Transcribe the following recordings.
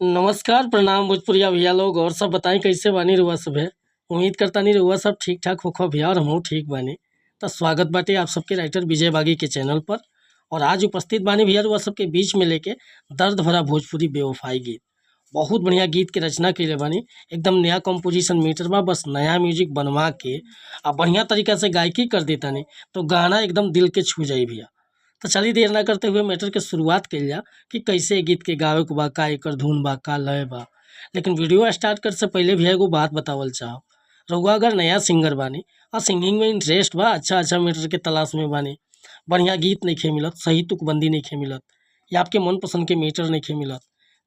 नमस्कार, प्रणाम भोजपुरिया भैया लोग। और सब बताई कैसे बानी रउआ सब है। उम्मीद करता नहीं रउआ सब ठीक ठाक होखो भैया, और हमहू ठीक बानी। तो स्वागत बाटे आप सबके राइटर विजय बागी के चैनल पर। और आज उपस्थित बानी भैया रउआ सबके बीच में लेके दर्द भरा भोजपुरी बेवफाई गीत। बहुत बढ़िया गीत के रचना कइले बानी। एकदम नया कंपोजिशन मीटर बा, बस नया म्यूजिक बनवा के बढ़िया तरीका से गायकी कर देतानी तो गाना एकदम दिल के छू जाई भैया। तो चलिए देर ना करते हुए मैटर के शुरुआत कइल जा कि कैसे ए गीत के गावे के बा, का एकर धुन बा, का लय बा। लेकिन वीडियो स्टार्ट कर से पहले भी एगो बात बतावल चाहब। रउआ अगर नया सिंगर बानी और सिंगिंग में इंटरेस्ट बा, अच्छा मैटर के तलाश में बानी, बढ़िया गीत नइखे मिलत, सही तुकबंदी नइखे मिलत, या आपके मनपसंद के मीटर नइखे मिलत,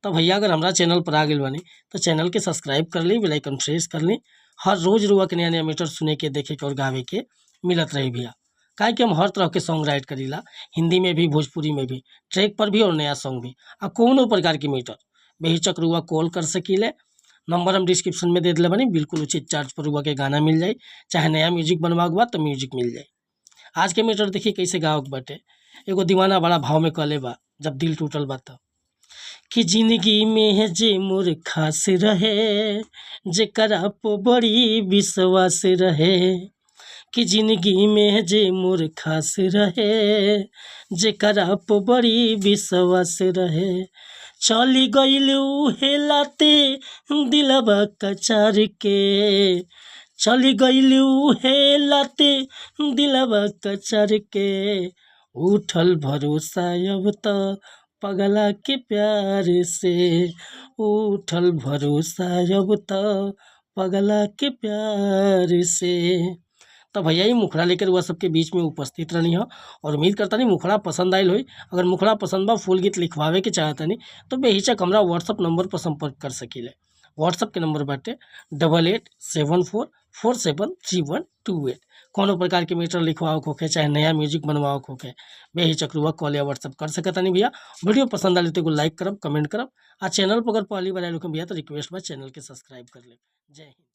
तो भैया अगर हमारा चैनल पर आ गइल बानी तो चैनल के सब्सक्राइब कर ली, बेल आइकन प्रेस कर ली। हर रोज रुआ के नया नया मीटर सुने के, देखे के और गावे के मिलत रही भैया। काहे कि हम हर तरह के सॉन्ग राइट करीला, हिंदी में भी, भोजपुरी में भी, ट्रैक पर भी और नया सॉन्ग भी। आ कौनो प्रकार की मीटर बेहिचक रुआ कॉल कर सकीले। नंबर हम डिस्क्रिप्शन में दे दिले बानी, बिल्कुल उचित चार्ज पर रुआ के गाना मिल जाई। चाहे नया म्यूजिक बनवा के बा तो म्यूजिक मिल जाई। आज के मीटर देखिए कैसे गावक बाटे। एगो दीवाना बड़ा भाव में कहले बा, जब दिल टूटल बा तब कि जिंदगी में जे मोर खास रहे, जेकरा पे बड़ी विश्वास रहे। कि जिंदगी में जे मोर खास रहे, जेकरा पे बड़ी विश्वास रहे। चली गईल उहे लाते दिलवा कचार के, चली गईल उहे लाते दिलवा कचार के। उठल भरोसा अब तो पगला के प्यार से, उठल भरोसा अब तो पगला के प्यार से। तो भैया ही मुखड़ा लेकर वह सबके बीच में उपस्थित रहनी हो, और उम्मीद करता नहीं मुखड़ा पसंद आयल होई। अगर मुखड़ा पसंद बा, फुल गीत लिखवावे के चाहता नहीं तो बेहिचक हमरा व्हाट्सअप नंबर पर संपर्क कर सकीले। व्हाट्सअप के नंबर बाटे 8874473128। कोनो प्रकार के मीटर लिखवाओ होके, चाहे नया म्यूजिक बनवाओ होके, बेहिचक रुआ कॉल या व्हाट्सअप कर सकता नहीं भैया। वीडियो पसंद आले तो लाइक करब, कमेंट करब। आ चैनल पर अगर पहली बार आए भैया तो रिक्वेस्ट बा चैनल के सब्सक्राइब कर ले। जय हिंद।